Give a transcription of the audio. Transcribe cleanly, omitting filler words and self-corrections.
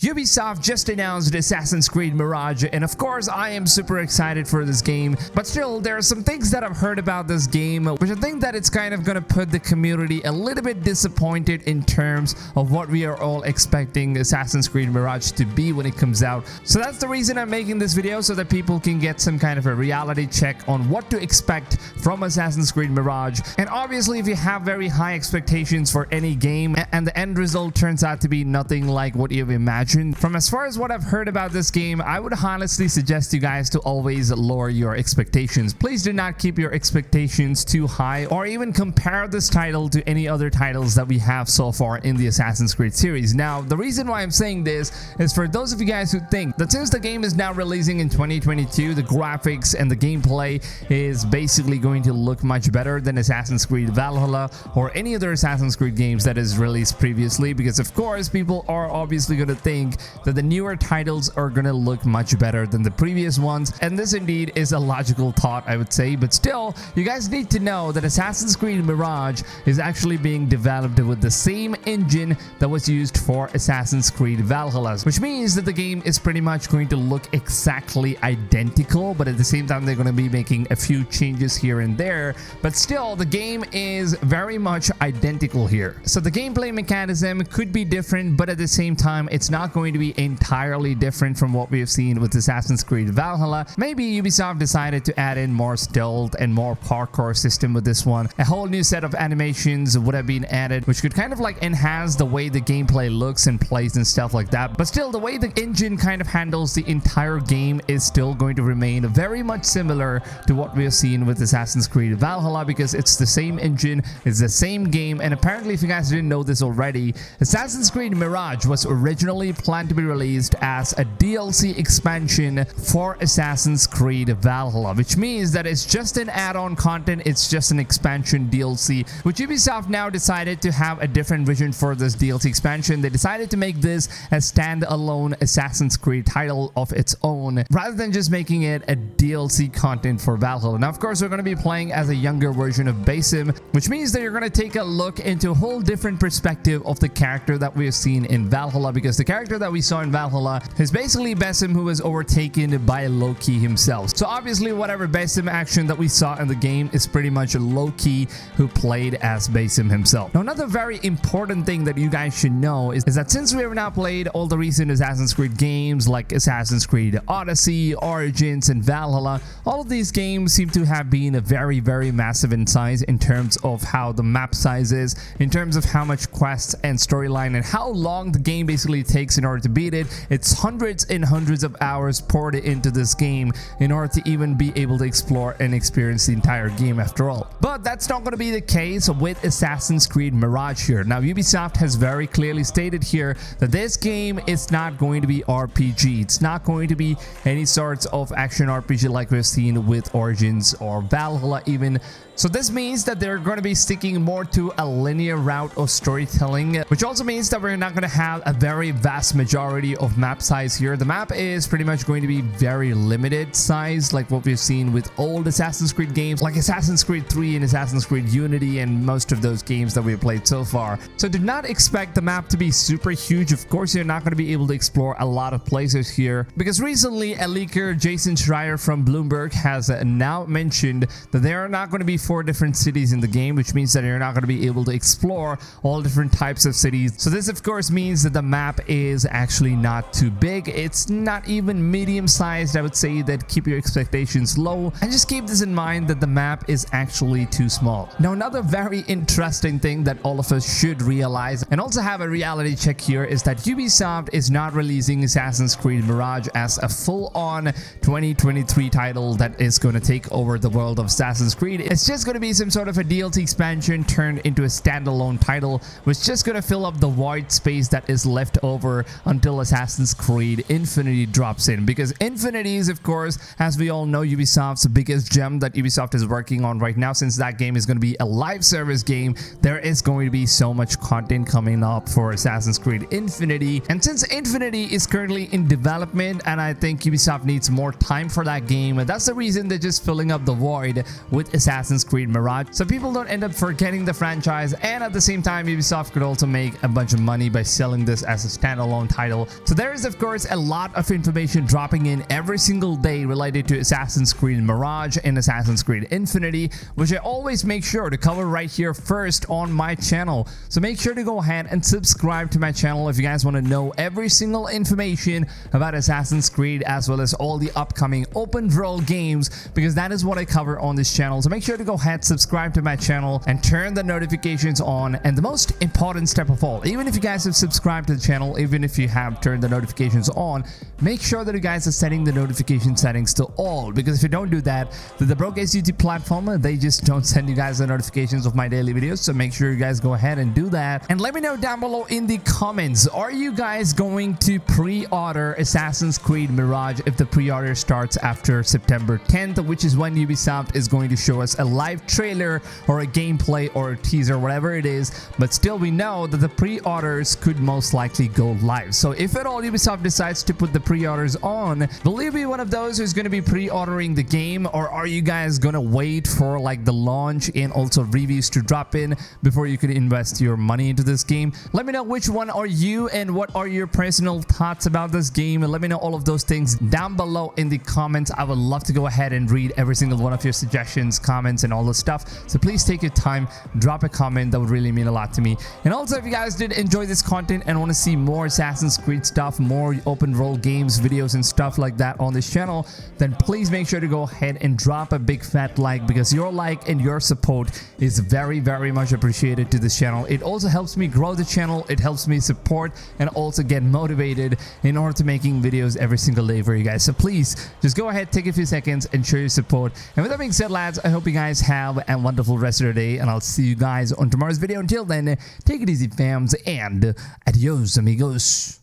Ubisoft just announced Assassin's Creed Mirage, and of course I am super excited for this game, but still there are some things that I've heard about this game which I think that it's kind of gonna put the community a little bit disappointed in terms of what we are all expecting Assassin's Creed Mirage to be when it comes out. So that's the reason I'm making this video, so that people can get some kind of a reality check on what to expect from Assassin's Creed Mirage. And obviously if you have very high expectations for any game and the end result turns out to be nothing like what you've imagined, from as far as what I've heard about this game, I would honestly suggest you guys to always lower your expectations. Please do not keep your expectations too high or even compare this title to any other titles that we have so far in the Assassin's Creed series. Now, the reason why I'm saying this is for those of you guys who think that since the game is now releasing in 2022, the graphics and the gameplay is basically going to look much better than Assassin's Creed Valhalla or any other Assassin's Creed games that is released previously, because of course people are obviously going to think that the newer titles are gonna look much better than the previous ones, and this indeed is a logical thought, I would say. But still, you guys need to know that Assassin's Creed Mirage is actually being developed with the same engine that was used for Assassin's Creed Valhalla, which means that the game is pretty much going to look exactly identical, but at the same time they're going to be making a few changes here and there, but still the game is very much identical here. So the gameplay mechanism could be different, but at the same time it's not going to be entirely different from what we have seen with Assassin's Creed Valhalla. Maybe Ubisoft decided to add in more stealth and more parkour system with this one. A whole new set of animations would have been added, which could kind of like enhance the way the gameplay looks and plays and stuff like that. But still, the way the engine kind of handles the entire game is still going to remain very much similar to what we have seen with Assassin's Creed Valhalla, because it's the same engine, it's the same game. And apparently, if you guys didn't know this already, Assassin's Creed Mirage was originally planned to be released as a DLC expansion for Assassin's Creed Valhalla, which means that it's just an add-on content, it's just an expansion DLC, which Ubisoft now decided to have a different vision for this DLC expansion. They decided to make this a standalone Assassin's Creed title of its own, rather than just making it a DLC content for Valhalla. Now, of course, we're going to be playing as a younger version of Basim, which means that you're going to take a look into a whole different perspective of the character that we have seen in Valhalla, because the character that we saw in Valhalla is basically Basim, who was overtaken by Loki himself. So obviously whatever Basim action that we saw in the game is pretty much Loki who played as Basim himself. Now, another very important thing that you guys should know is that since we have now played all the recent Assassin's Creed games like Assassin's Creed Odyssey, Origins, and Valhalla, all of these games seem to have been very massive in size in terms of how the map size is, in terms of how much quests and storyline and how long the game basically takes in order to beat it. It's hundreds and hundreds of hours poured into this game in order to even be able to explore and experience the entire game after all. But that's not going to be the case with Assassin's Creed Mirage here. Now, Ubisoft has very clearly stated here that this game is not going to be RPG. It's not going to be any sorts of action RPG like we've seen with Origins or Valhalla even. So this means that they're going to be sticking more to a linear route of storytelling, which also means that we're not going to have a very vast majority of map size here. The map is pretty much going to be very limited size, like what we've seen with old Assassin's Creed games like Assassin's Creed 3 and Assassin's Creed Unity and most of those games that we've played so far. So do not expect the map to be super huge. Of course, you're not going to be able to explore a lot of places here, because recently a leaker, Jason Schreier from Bloomberg, has now mentioned that there are not going to be 4 different cities in the game, which means that you're not going to be able to explore all different types of cities. So this of course means that the map is actually not too big. It's not even medium sized. I would say that keep your expectations low and just keep this in mind that the map is actually too small. Now, another very interesting thing that all of us should realize and also have a reality check here is that Ubisoft is not releasing Assassin's Creed Mirage as a full-on 2023 title that is going to take over the world of Assassin's Creed. It's just going to be some sort of a DLC expansion turned into a standalone title, which is just going to fill up the void space that is left over until Assassin's Creed Infinity drops in, because Infinity is, of course, as we all know, Ubisoft's biggest gem that Ubisoft is working on right now. Since that game is going to be a live service game, there is going to be so much content coming up for Assassin's Creed Infinity, and since Infinity is currently in development and I think Ubisoft needs more time for that game, that's the reason they're just filling up the void with Assassin's Creed Mirage, so people don't end up forgetting the franchise, and at the same time Ubisoft could also make a bunch of money by selling this as a standalone standalone title. So there is of course a lot of information dropping in every single day related to Assassin's Creed Mirage and Assassin's Creed Infinity, which I always make sure to cover right here first on my channel. So make sure to go ahead and subscribe to my channel if you guys want to know every single information about Assassin's Creed, as well as all the upcoming open world games, because that is what I cover on this channel. So make sure to go ahead, subscribe to my channel, and turn the notifications on. And the most important step of all, even if you guys have subscribed to the channel, even if you have turned the notifications on, make sure that you guys are setting the notification settings to all, because if you don't do that, the broke YouTube platform, they just don't send you guys the notifications of my daily videos. So make sure you guys go ahead and do that, and let me know down below in the comments, are you guys going to pre-order Assassin's Creed Mirage if the pre-order starts after September 10th, which is when Ubisoft is going to show us a live trailer or a gameplay or a teaser, whatever it is. But still, we know that the pre-orders could most likely go live. So if at all Ubisoft decides to put the pre-orders on, will you be one of those who's going to be pre-ordering the game, or are you guys going to wait for like the launch and also reviews to drop in before you can invest your money into this game? Let me know which one are you, and what are your personal thoughts about this game, and let me know all of those things down below in the comments. I would love to go ahead and read every single one of your suggestions, comments, and all this stuff. So please take your time, drop a comment. That would really mean a lot to me. And also, if you guys did enjoy this content and want to see more Assassin's Creed stuff, more open world games videos and stuff like that on this channel, then please make sure to go ahead and drop a big fat like, because your like and your support is very, very much appreciated to this channel. It also helps me grow the channel, it helps me support and also get motivated in order to making videos every single day for you guys. So please just go ahead, take a few seconds and show your support. And with that being said, lads, I hope you guys have a wonderful rest of your day, and I'll see you guys on tomorrow's video. Until then, take it easy, fams, and adios, amigos.